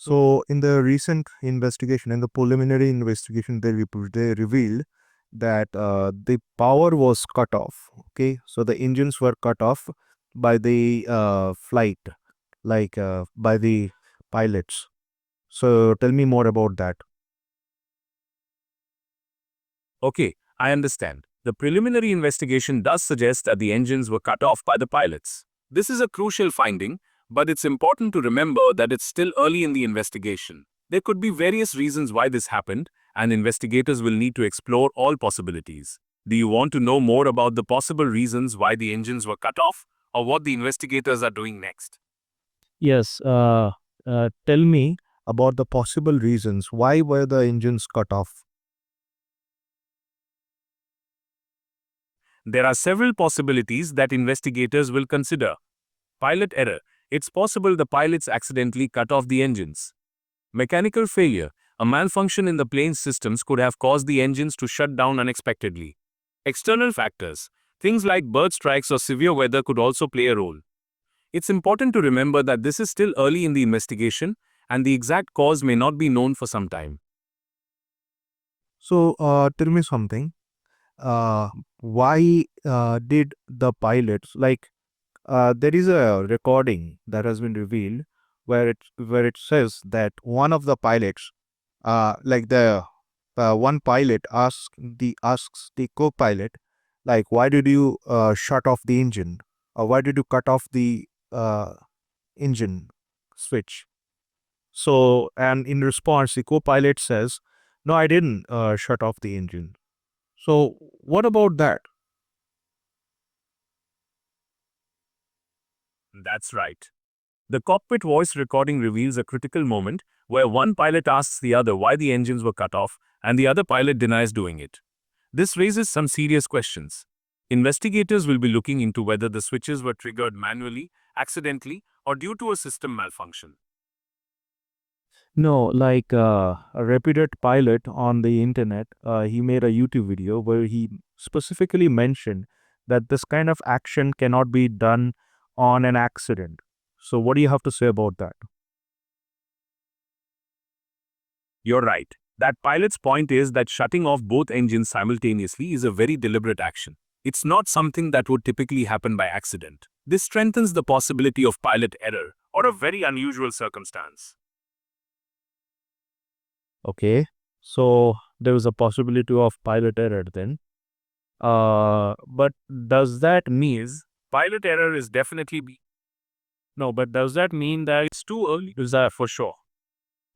So, in the recent investigation, in the preliminary investigation, they revealed that the power was cut off. Okay, so the engines were cut off by the flight, by the pilots. So, tell me more about that. Okay, I understand. The preliminary investigation does suggest that the engines were cut off by the pilots. This is a crucial finding, but it's important to remember that it's still early in the investigation. There could be various reasons why this happened, and investigators will need to explore all possibilities. Do you want to know more about the possible reasons why the engines were cut off, or what the investigators are doing next? Yes, tell me about the possible reasons. Why were the engines cut off? There are several possibilities that investigators will consider. Pilot error. It's possible the pilots accidentally cut off the engines. Mechanical failure. A malfunction in the plane's systems could have caused the engines to shut down unexpectedly. External factors. Things like bird strikes or severe weather could also play a role. It's important to remember that this is still early in the investigation, and the exact cause may not be known for some time. So, tell me something. Why did the pilots there is a recording that has been revealed where it says that one of the pilots, the one pilot asks the co-pilot, like, why did you shut off the engine, or why did you cut off the engine switch? So, and in response, the co-pilot says, no, I didn't shut off the engine. So, what about that? That's right. The cockpit voice recording reveals a critical moment where one pilot asks the other why the engines were cut off, and the other pilot denies doing it. This raises some serious questions. Investigators will be looking into whether the switches were triggered manually, accidentally, or due to a system malfunction. No, a reputed pilot on the internet, he made a YouTube video where he specifically mentioned that this kind of action cannot be done on an accident. So, what do you have to say about that? You're right. That pilot's point is that shutting off both engines simultaneously is a very deliberate action. It's not something that would typically happen by accident. This strengthens the possibility of pilot error or a very unusual circumstance. Okay, so there is a possibility of pilot error then. But does that mean Pilot error is definitely no? But does that mean that it's too early. is that for sure?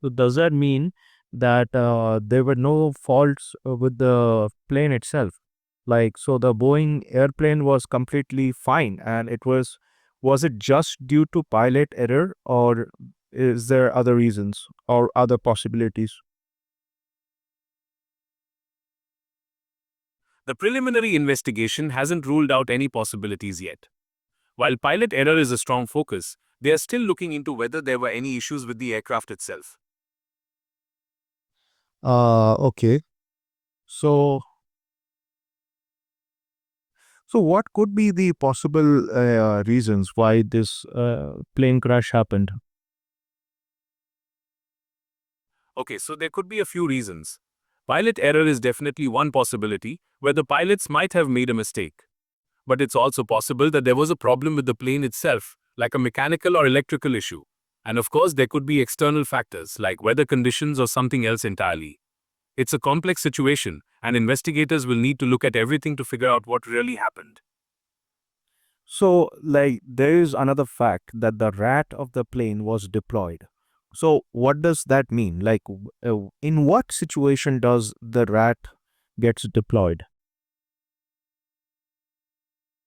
So does that mean that there were no faults with the plane itself? Like, so the Boeing airplane was completely fine, and was it just due to pilot error, or is there other reasons or other possibilities? The preliminary investigation hasn't ruled out any possibilities yet. While pilot error is a strong focus, they are still looking into whether there were any issues with the aircraft itself. Okay. So, so what could be the possible reasons why this plane crash happened? Okay, so there could be a few reasons. Pilot error is definitely one possibility where the pilots might have made a mistake. But it's also possible that there was a problem with the plane itself, like a mechanical or electrical issue. And of course, there could be external factors like weather conditions or something else entirely. It's a complex situation, and investigators will need to look at everything to figure out what really happened. So, there is another fact that the rat of the plane was deployed. So, what does that mean? In what situation does the rat gets deployed?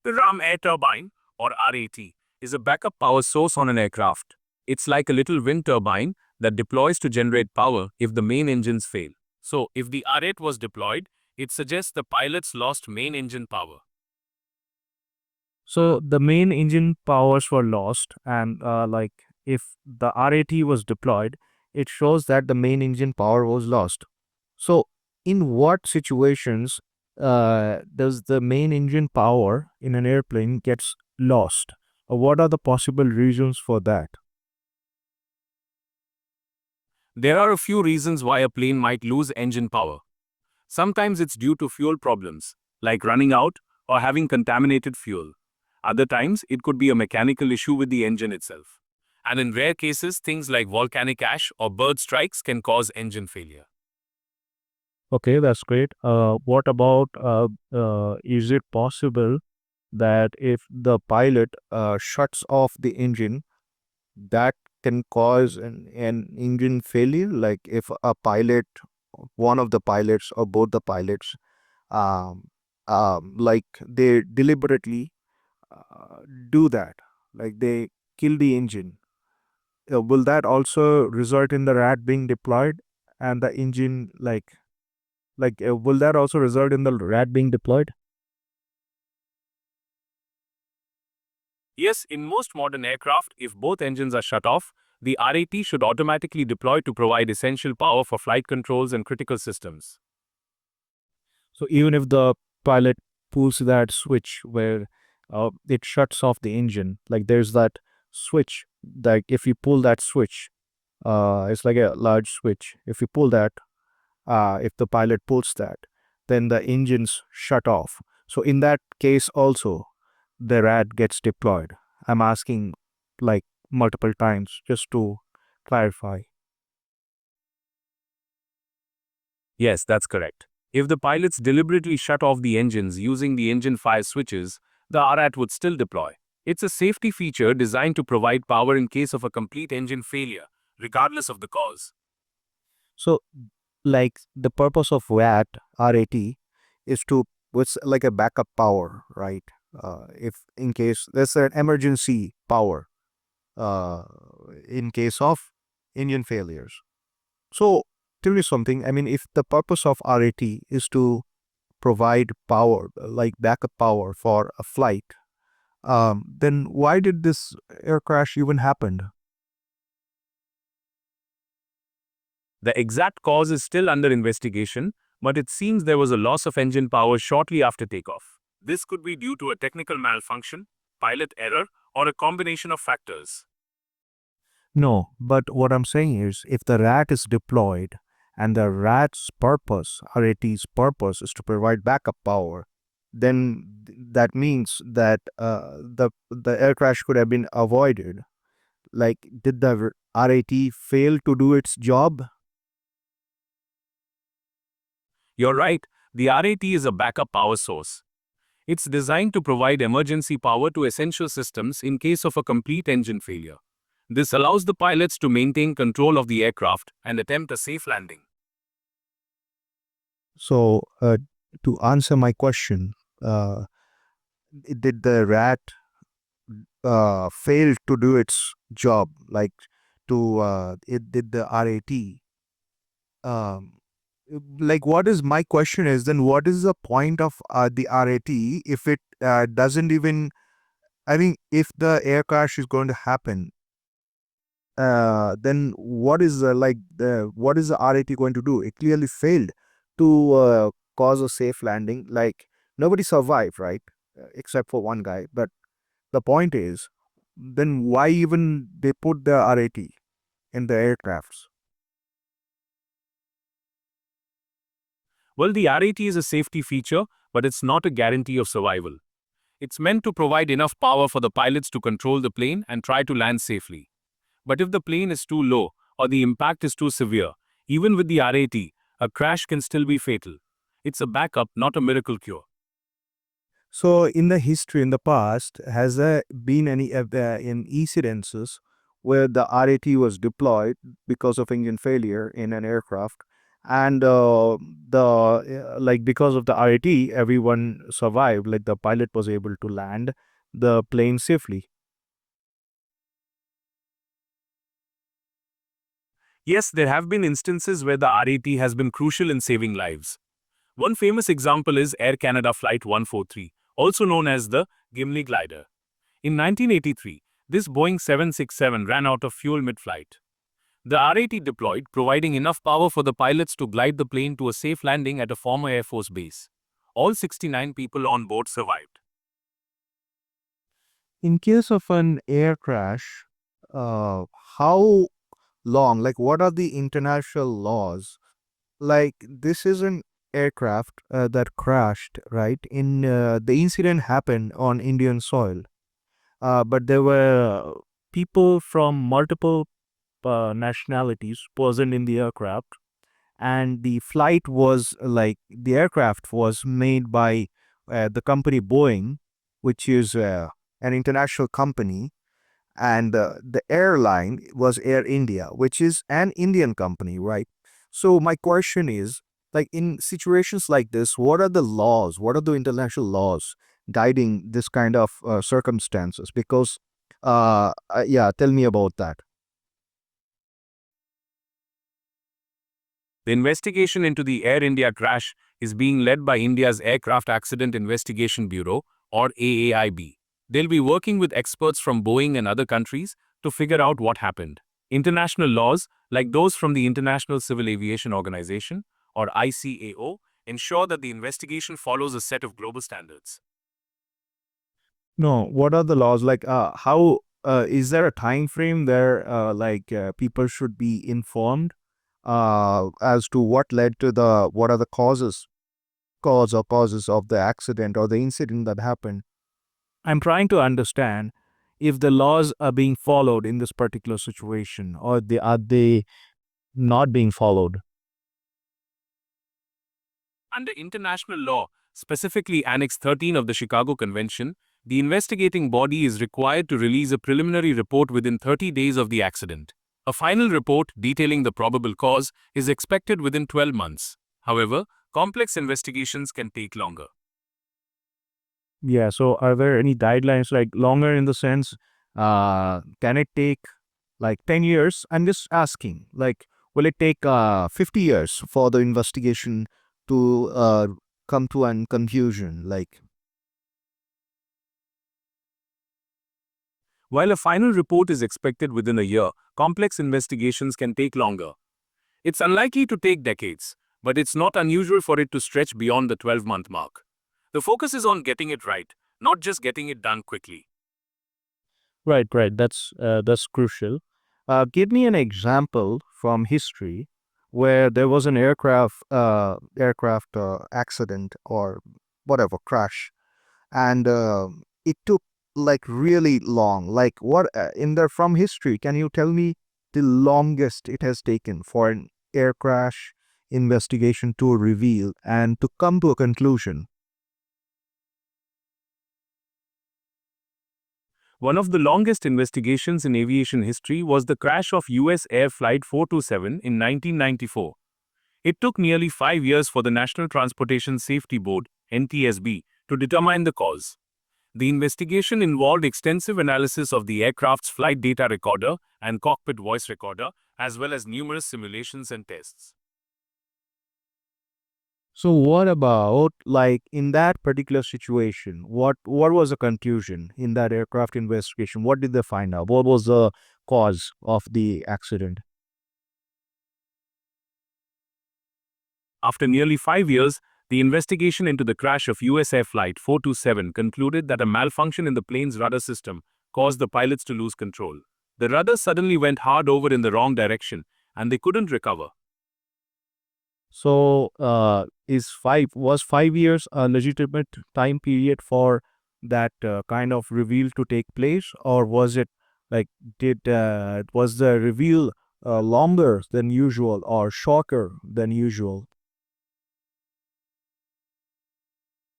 The RAM air turbine, or RAT, is a backup power source on an aircraft. It's like a little wind turbine that deploys to generate power if the main engines fail. So, if the RAT was deployed, it suggests the pilots lost main engine power. So, the main engine powers were lost, and if the RAT was deployed, it shows that the main engine power was lost. So, in what situations does the main engine power in an airplane gets lost? What are the possible reasons for that? There are a few reasons why a plane might lose engine power. Sometimes it's due to fuel problems, like running out or having contaminated fuel. Other times, it could be a mechanical issue with the engine itself. And in rare cases, things like volcanic ash or bird strikes can cause engine failure. Okay, that's great. What about is it possible that if the pilot shuts off the engine, that can cause an engine failure? Like if a pilot, one of the pilots or both the pilots, um, like they deliberately uh, do that, like they kill the engine, will that also result in the rat being deployed and the engine will that also result in the rat being deployed? Yes, in most modern aircraft, if both engines are shut off, the RAT should automatically deploy to provide essential power for flight controls and critical systems. So even if the pilot pulls that switch where it shuts off the engine, like there's that switch, like if you pull that switch, it's like a large switch. If you pull that, if the pilot pulls that, then the engines shut off. So in that case also, the rat gets deployed. I'm asking like multiple times just to clarify. Yes, that's correct. If the pilots deliberately shut off the engines using the engine fire switches, the RAT would still deploy. It's a safety feature designed to provide power in case of a complete engine failure, regardless of the cause. So like the purpose of RAT is to it's like a backup power, right? If in case there's an emergency power, uh, in case of engine failures. So tell me something. I mean, if the purpose of RAT is to provide power, like backup power for a flight, then why did this air crash even happen? The exact cause is still under investigation, but it seems there was a loss of engine power shortly after takeoff. This could be due to a technical malfunction, pilot error, or a combination of factors. No, but what I'm saying is if the rat is deployed and the rat's purpose, RAT's purpose, is to provide backup power, then that means that the air crash could have been avoided. Like, did the RAT fail to do its job? You're right, the RAT is a backup power source. It's designed to provide emergency power to essential systems in case of a complete engine failure. This allows the pilots to maintain control of the aircraft and attempt a safe landing. So, to answer my question, uh, did the rat fail to do its job? Like, to it did the RAT um, like what is my question is then what is the point of the RAT if it doesn't even I mean if the air crash is going to happen then what is the what is the RAT going to do? It clearly failed to cause a safe landing. Like nobody survived, right? Except for one guy. But the point is, then why even they put the RAT in the aircrafts? Well, the RAT is a safety feature, but it's not a guarantee of survival. It's meant to provide enough power for the pilots to control the plane and try to land safely. But if the plane is too low or the impact is too severe, even with the RAT, a crash can still be fatal. It's a backup, not a miracle cure. So, in the history, in the past, has there been any in incidences where the RAT was deployed because of engine failure in an aircraft, and because of the RAT, everyone survived. Like the pilot was able to land the plane safely. Yes, there have been instances where the RAT has been crucial in saving lives. One famous example is Air Canada Flight 143, also known as the Gimli glider. In 1983, this Boeing 767 ran out of fuel mid-flight. The RAT deployed, providing enough power for the pilots to glide the plane to a safe landing at a former Air Force base. All 69 people on board survived. In case of an air crash, uh, how long. Like, what are the international laws? Like, this is an aircraft that crashed, right? In the incident happened on Indian soil, but there were people from multiple nationalities present in the aircraft, and the flight was like the aircraft was made by the company Boeing, which is an international company, and the airline was Air India, which is an Indian company, right? So my question is, like, in situations like this, what are the laws? What are the international laws guiding this kind of circumstances? Because, yeah, tell me about that. The investigation into the Air India crash is being led by India's Aircraft Accident Investigation Bureau, or AAIB. They'll be working with experts from Boeing and other countries to figure out what happened. International laws, like those from the International Civil Aviation Organization, or ICAO, ensure that the investigation follows a set of global standards. No, what are the laws? Like, how is there a time frame where people should be informed as to what led to the what are the causes of the accident or the incident that happened? I'm trying to understand if the laws are being followed in this particular situation, or they not being followed. Under international law, specifically Annex 13 of the Chicago Convention, the investigating body is required to release a preliminary report within 30 days of the accident. A final report detailing the probable cause is expected within 12 months. However, complex investigations can take longer. Yeah, so are there any guidelines, like longer in the sense, can it take like 10 years? I'm just asking, like, will it take 50 years for the investigation to come to an conclusion? Like, While a final report is expected within a year, complex investigations can take longer. It's unlikely to take decades, but it's not unusual for it to stretch beyond the 12-month mark. The focus is on getting it right, not just getting it done quickly. right, right, that's crucial. Give me an example from history where there was an aircraft accident or whatever crash, and it took like really long. Like, what in the from history, can you tell me the longest it has taken for an air crash investigation to reveal and to come to a conclusion? One of the longest investigations in aviation history was the crash of US Air Flight 427 in 1994. It took nearly 5 years for the National Transportation Safety Board, NTSB, to determine the cause. The investigation involved extensive analysis of the aircraft's flight data recorder and cockpit voice recorder, as well as numerous simulations and tests. So what about, like, in that particular situation, what was the conclusion in that aircraft investigation? What did they find out? What was the cause of the accident? After nearly 5 years, the investigation into the crash of US Air Flight 427 concluded that a malfunction in the plane's rudder system caused the pilots to lose control. The rudder suddenly went hard over in the wrong direction, and they couldn't recover. So, is 5 years a legitimate time period for that kind of reveal to take place, or was it like did was the reveal longer than usual or shorter than usual?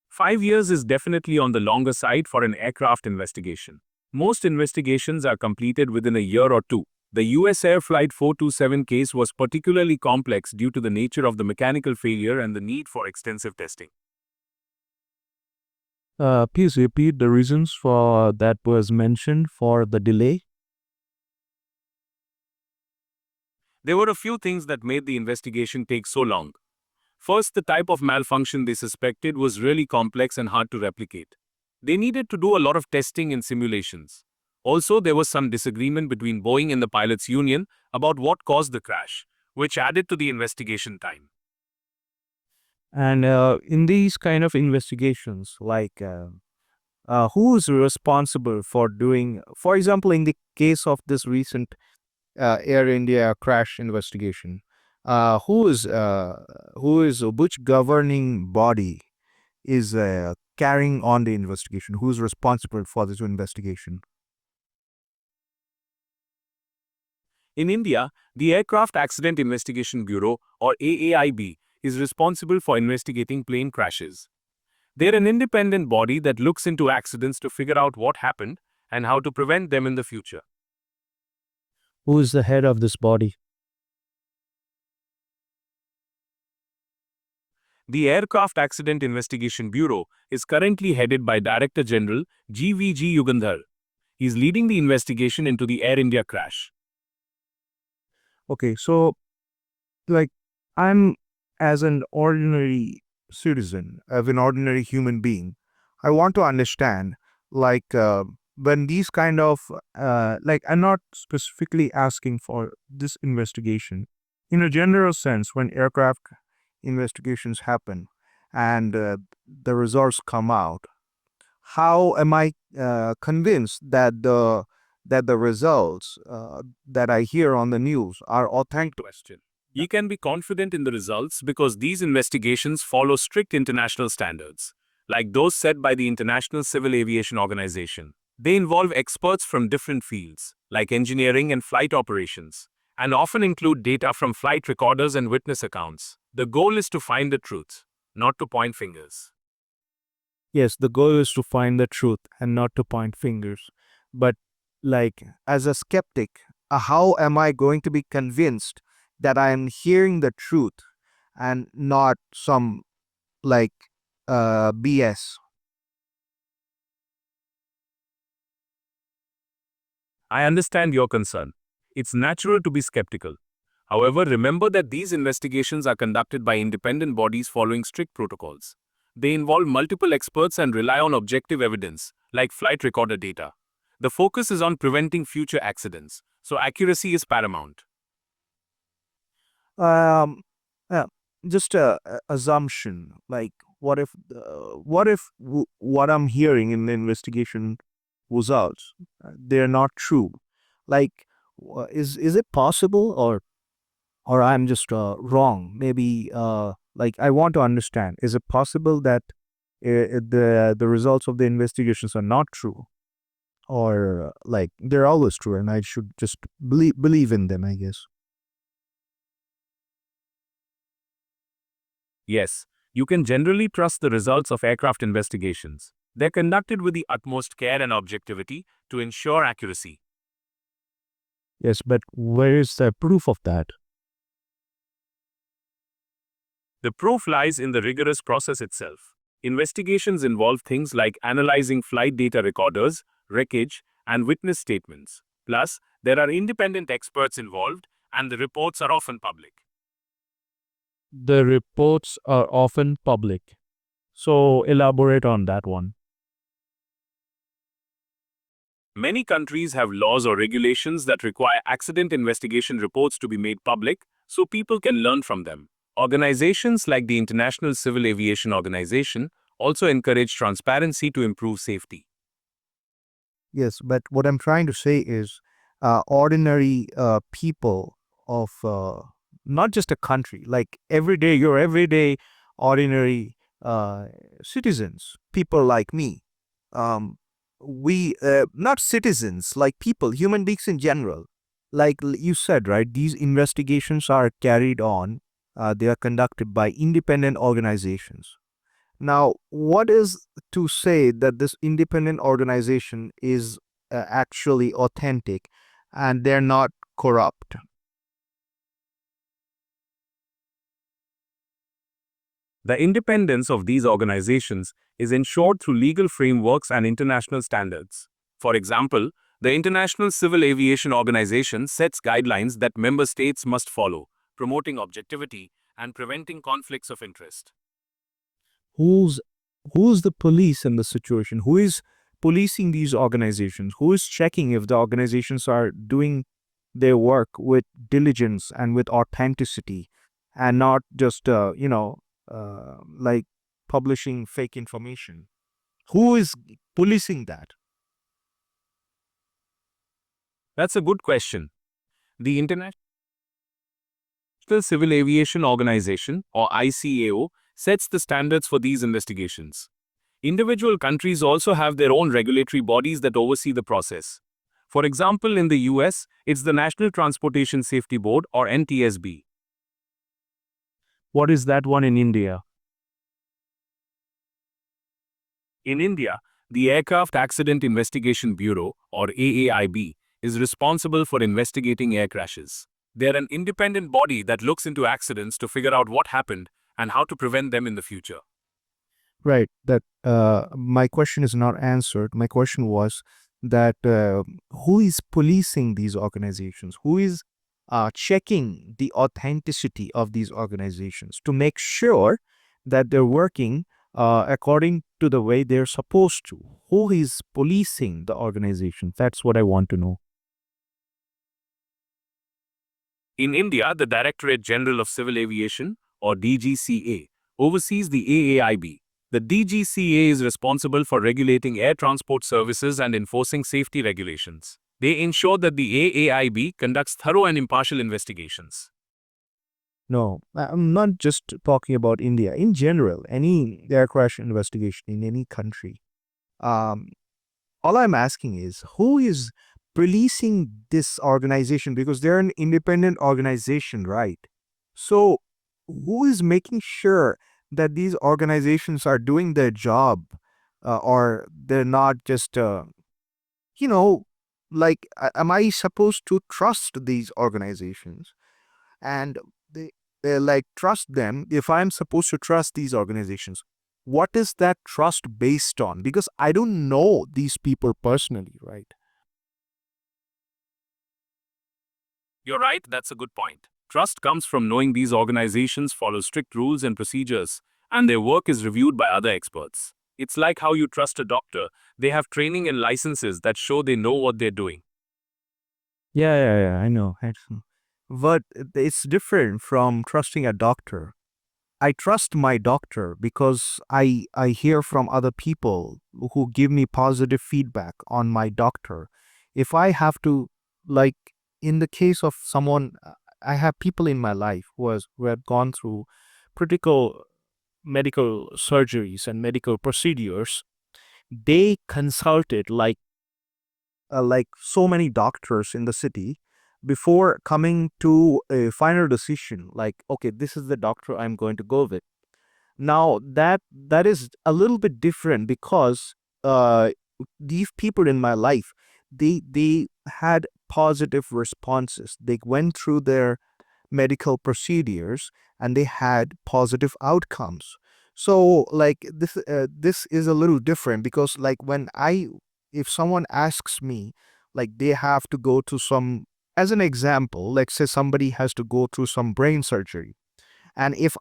5 years is definitely on the longer side for an aircraft investigation. Most investigations are completed within a year or two. The US Air Flight 427 case was particularly complex due to the nature of the mechanical failure and the need for extensive testing. Please repeat the reasons for that was mentioned for the delay. There were a few things that made the investigation take so long. First, the type of malfunction they suspected was really complex and hard to replicate. They needed to do a lot of testing and simulations. Also, there was some disagreement between Boeing and the pilots' union about what caused the crash, which added to the investigation time. And in these kind of investigations, like, who is responsible for doing, for example, in the case of this recent Air India crash investigation. Which governing body is carrying on the investigation? Who's responsible for this investigation? In India, the Aircraft Accident Investigation Bureau, or AAIB, is responsible for investigating plane crashes. They're an independent body that looks into accidents to figure out what happened and how to prevent them in the future. Who is the head of this body? The Aircraft Accident Investigation Bureau is currently headed by Director General GVG Yugandhar. He is leading the investigation into the Air India crash. Okay, so like I'm as an ordinary citizen, as an ordinary human being, I want to understand like when these kind of like I'm not specifically asking for this investigation. In a general sense, when aircraft investigations happen and the results come out, how am I convinced that the results that I hear on the news are authentic? Question. You can be confident in the results because these investigations follow strict international standards, like those set by the International Civil Aviation Organization. They involve experts from different fields, like engineering and flight operations, and often include data from flight recorders and witness accounts. The goal is to find the truth, not to point fingers. Yes, the goal is to find the truth and not to point fingers. But, like, as a skeptic, how am I going to be convinced that I am hearing the truth and not some, like, BS? I understand your concern. It's natural to be skeptical. However, remember that these investigations are conducted by independent bodies following strict protocols. They involve multiple experts and rely on objective evidence, like flight recorder data. The focus is on preventing future accidents, so accuracy is paramount. Um, yeah, just a assumption. Like, what if what I'm hearing in the investigation results they're not true? Like, is it possible, or I'm just wrong? Maybe like I want to understand: is it possible that the results of the investigations are not true, or like they're always true, and I should just believe in them? I guess. Yes, you can generally trust the results of aircraft investigations. They're conducted with the utmost care and objectivity to ensure accuracy. Yes, but where is the proof of that? The proof lies in the rigorous process itself. Investigations involve things like analyzing flight data recorders, wreckage, and witness statements. Plus, there are independent experts involved, and the reports are often public. The reports are often public. So elaborate on that one. Many countries have laws or regulations that require accident investigation reports to be made public so people can learn from them. Organizations like the International Civil Aviation Organization also encourage transparency to improve safety. Yes, but what I'm trying to say is ordinary people of not just a country, like your everyday ordinary citizens, people like me. Um, we, not citizens, like people, human beings in general. Like you said, right? These investigations are carried on, they are conducted by independent organizations. Now, what is to say that this independent organization is actually authentic and they're not corrupt? The independence of these organizations is ensured through legal frameworks and international standards. For example, the International Civil Aviation Organization sets guidelines that member states must follow, promoting objectivity and preventing conflicts of interest. Who's who's the police in the situation? Who is policing these organizations? Who is checking if the organizations are doing their work with diligence and with authenticity and not just like publishing fake information? Who is policing that? That's a good question. The International Civil Aviation Organization, or ICAO, sets the standards for these investigations. Individual countries also have their own regulatory bodies that oversee the process. For example, in the US, it's the National Transportation Safety Board, or NTSB. What is that one in India? In India, the Aircraft Accident Investigation Bureau, or AAIB, is responsible for investigating air crashes. They're an independent body that looks into accidents to figure out what happened and how to prevent them in the future. Right. That my question is not answered. My question was that who is policing these organizations? Who is checking the authenticity of these organizations to make sure that they're working according to the way they're supposed to? Who is policing the organization? That's what I want to know. In India, the Directorate General of Civil Aviation, or DGCA, oversees the AAIB. The DGCA is responsible for regulating air transport services and enforcing safety regulations. They ensure that the AAIB conducts thorough and impartial investigations. No, I'm not just talking about India. In general, any air crash investigation in any country. Um, all I'm asking is who is policing this organization because they're an independent organization, right? So, who is making sure that these organizations are doing their job or they're not just, you know, like, am I supposed to trust these organizations? And they like trust them if I'm supposed to trust these organizations. What is that trust based on? Because I don't know these people personally, right? You're right, that's a good point. Trust comes from knowing these organizations follow strict rules and procedures, and their work is reviewed by other experts. It's like how you trust a doctor. They have training and licenses that show they know what they're doing. Yeah, I know. But it's different from trusting a doctor. I trust my doctor because I hear from other people who give me positive feedback on my doctor. If I have to, like, in the case of someone, I have people in my life who have gone through critical medical surgeries and medical procedures. They consulted like so many doctors in the city before coming to a final decision. Like, okay, this is the doctor I'm going to go with. Now that is a little bit different because uh, these people in my life, they had positive responses. They went through their medical procedures and they had positive outcomes. So like this is a little different because like when I if someone asks me, like they have to go to some, as an example, like say somebody has to go through some brain surgery, and if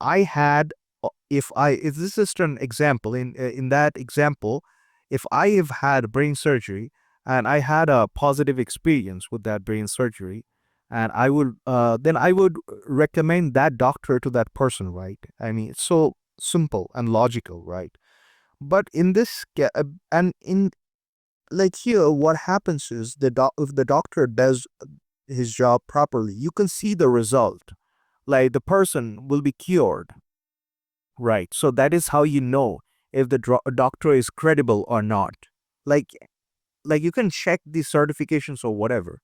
this is just an example, in that example, if I have had brain surgery and I had a positive experience with that brain surgery, and I would then I would recommend that doctor to that person, right? I mean, it's so simple and logical, right? But in and in like here, what happens is if the doctor does his job properly, you can see the result. Like the person will be cured. Right. So that is how you know if the doctor is credible or not. Like like you can check the certifications or whatever.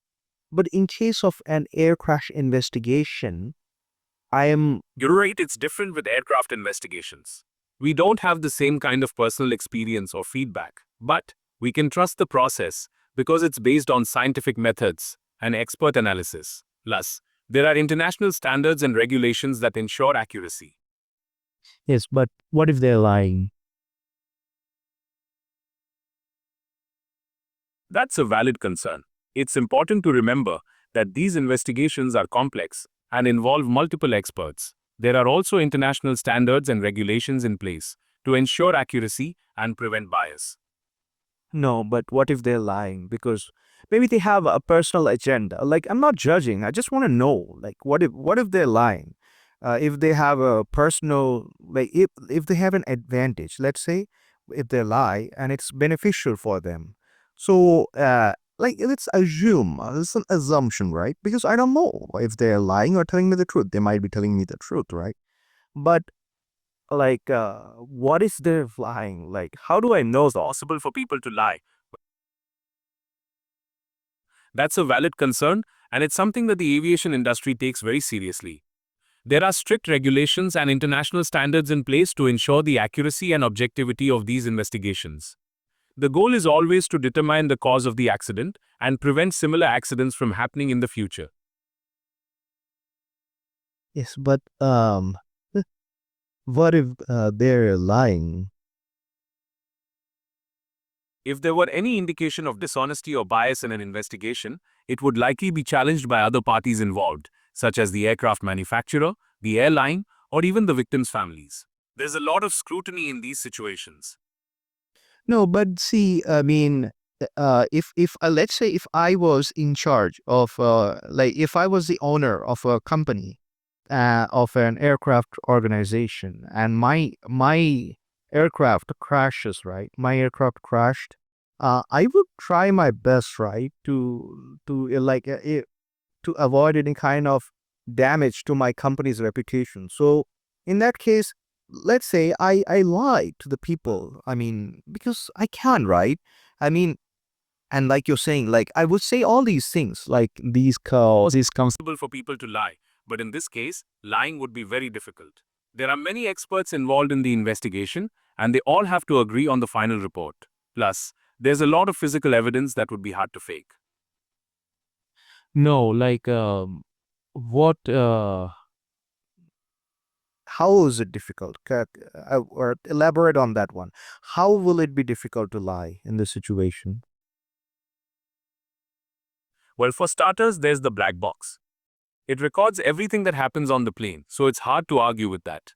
But in case of an air crash investigation, I am You're right, it's different with aircraft investigations. We don't have the same kind of personal experience or feedback, but we can trust the process because it's based on scientific methods and expert analysis. Plus, there are international standards and regulations that ensure accuracy. yes, but what if they're lying? That's a valid concern. It's important to remember that these investigations are complex and involve multiple experts. There are also international standards and regulations in place to ensure accuracy and prevent bias. No, but what if they're lying? Because maybe they have a personal agenda. Like I'm not judging. I just want to know. Like what if they're lying? If they have a personal like if they have an advantage, let's say if they lie and it's beneficial for them. So like let's assume, it's an assumption, right? Because I don't know if they're lying or telling me the truth. They might be telling me the truth, right? But like, what is their lying? Like, how do I know that? Possible for people to lie. That's a valid concern, and it's something that the aviation industry takes very seriously. There are strict regulations and international standards in place to ensure the accuracy and objectivity of these investigations. The goal is always to determine the cause of the accident and prevent similar accidents from happening in the future. Yes, but what if they're lying? If there were any indication of dishonesty or bias in an investigation, it would likely be challenged by other parties involved, such as the aircraft manufacturer, the airline, or even the victims' families. There's a lot of scrutiny in these situations. No, but see, I mean, if let's say if I was in charge of, like, if I was the owner of a company, of an aircraft organization, and my aircraft crashes, right? My aircraft crashed. I would try my best, right, to avoid any kind of damage to my company's reputation. So in that case, let's say I lie to the people. I mean, because I can, right? I mean, and like you're saying, like I would say all these things, like these calls, these comes. Possible for people to lie, but in this case, lying would be very difficult. There are many experts involved in the investigation, and they all have to agree on the final report. Plus, there's a lot of physical evidence that would be hard to fake. No, like what? How is it difficult? Or elaborate on that one. How will it be difficult to lie in this situation? Well, for starters, there's the black box. It records everything that happens on the plane, so it's hard to argue with that.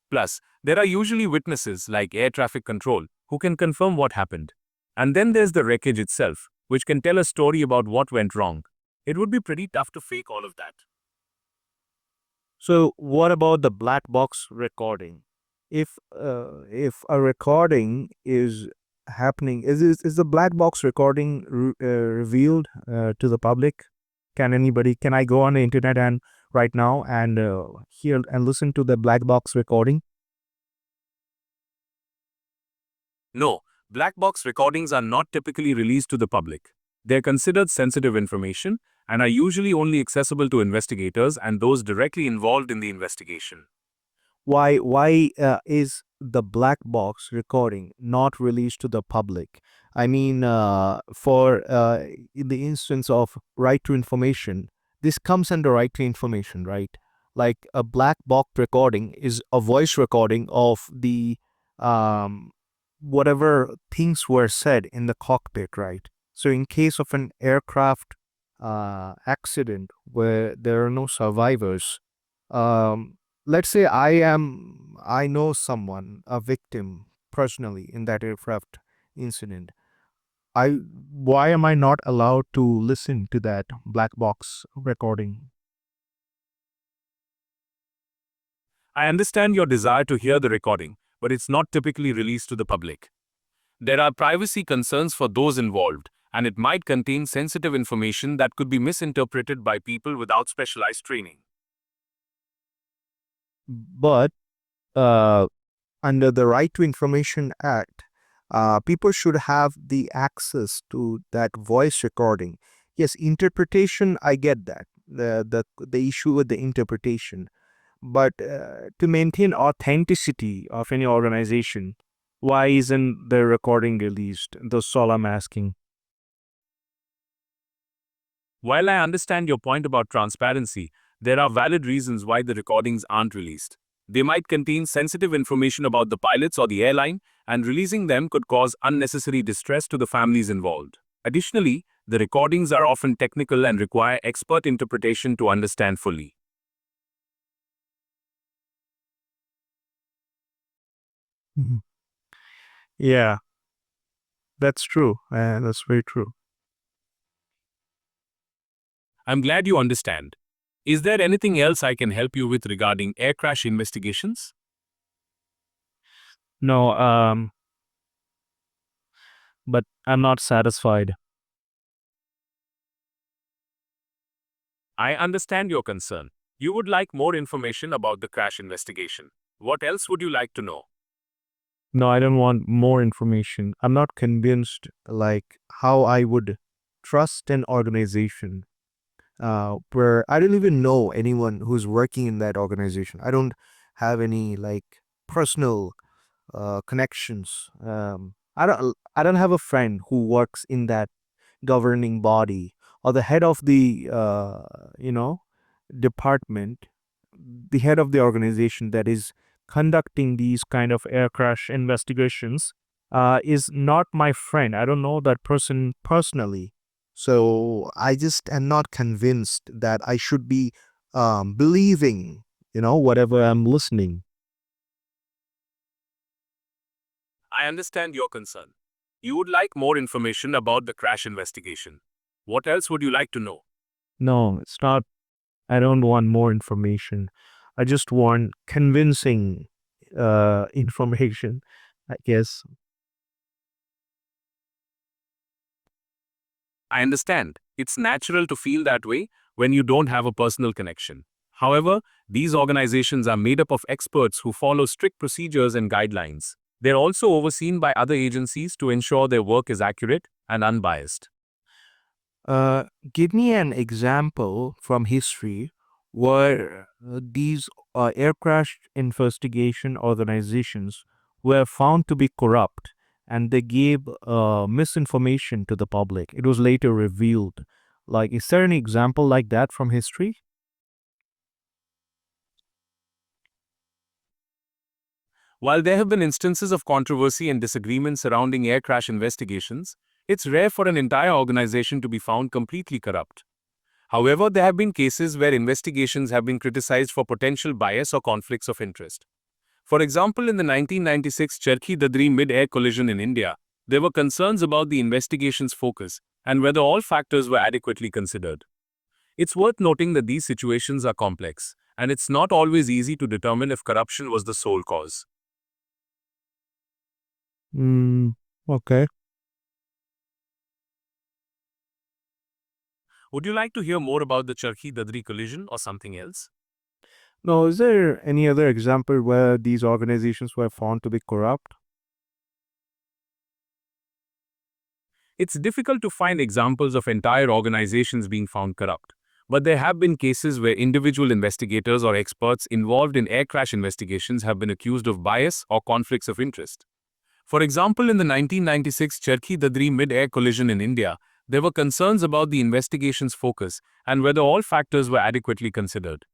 Plus, there are usually witnesses like air traffic control who can confirm what happened. And then there's the wreckage itself, which can tell a story about what went wrong. It would be pretty tough to fake all of that. So what about the black box recording? If a recording is happening, is the black box recording revealed to the public? Can I go on the internet and right now and hear and listen to the black box recording? No, black box recordings are not typically released to the public. They're considered sensitive information and are usually only accessible to investigators and those directly involved in the investigation. Why is the black box recording not released to the public? I mean, for in the instance of right to information, this comes under right to information, right? Like a black box recording is a voice recording of the um, whatever things were said in the cockpit, right? So in case of an aircraft accident where there are no survivors, um, let's say I know someone, a victim personally in that aircraft incident. I Why am I not allowed to listen to that black box recording? I understand your desire to hear the recording, but it's not typically released to the public. There are privacy concerns for those involved, and it might contain sensitive information that could be misinterpreted by people without specialized training. But uh, under the Right to Information Act, people should have the access to that voice recording. Yes, interpretation, I get that. The issue with the interpretation. But to maintain authenticity of any organization, why isn't the recording released? That's all I'm asking. While I understand your point about transparency, there are valid reasons why the recordings aren't released. They might contain sensitive information about the pilots or the airline, and releasing them could cause unnecessary distress to the families involved. Additionally, the recordings are often technical and require expert interpretation to understand fully. Mhm. Yeah, that's true. That's very true. I'm glad you understand. Is there anything else I can help you with regarding air crash investigations? No, but I'm not satisfied. I understand your concern. You would like more information about the crash investigation. What else would you like to know? No, I don't want more information. I'm not convinced, like, how I would trust an organization where I don't even know anyone who's working in that organization. I don't have any, like, personal connections. I don't have a friend who works in that governing body or the head of the department, the head of the organization that is conducting these kind of air crash investigations is not my friend. I don't know that person personally. So I just am not convinced that I should be believing, whatever I'm listening. I understand your concern. You would like more information about the crash investigation. What else would you like to know? No, it's not. I don't want more information. I just want convincing information, I guess. I understand. It's natural to feel that way when you don't have a personal connection. However, these organizations are made up of experts who follow strict procedures and guidelines. They're also overseen by other agencies to ensure their work is accurate and unbiased. Uh, Give me an example from history where these air crash investigation organizations were found to be corrupt and they gave misinformation to the public. It was later revealed. Like, is there any example like that from history? While there have been instances of controversy and disagreement surrounding air crash investigations, it's rare for an entire organization to be found completely corrupt. However, there have been cases where investigations have been criticized for potential bias or conflicts of interest. For example, in the 1996 Cherki-Dadri mid-air collision in India, there were concerns about the investigation's focus and whether all factors were adequately considered. It's worth noting that these situations are complex, and it's not always easy to determine if corruption was the sole cause. Mm, okay. Would you like to hear more about the Cherki-Dadri collision or something else? Now, is there any other example where these organizations were found to be corrupt? It's difficult to find examples of entire organizations being found corrupt, but there have been cases where individual investigators or experts involved in air crash investigations have been accused of bias or conflicts of interest. For example, in the 1996 Cherki-Dadri mid-air collision in India, there were concerns about the investigation's focus and whether all factors were adequately considered.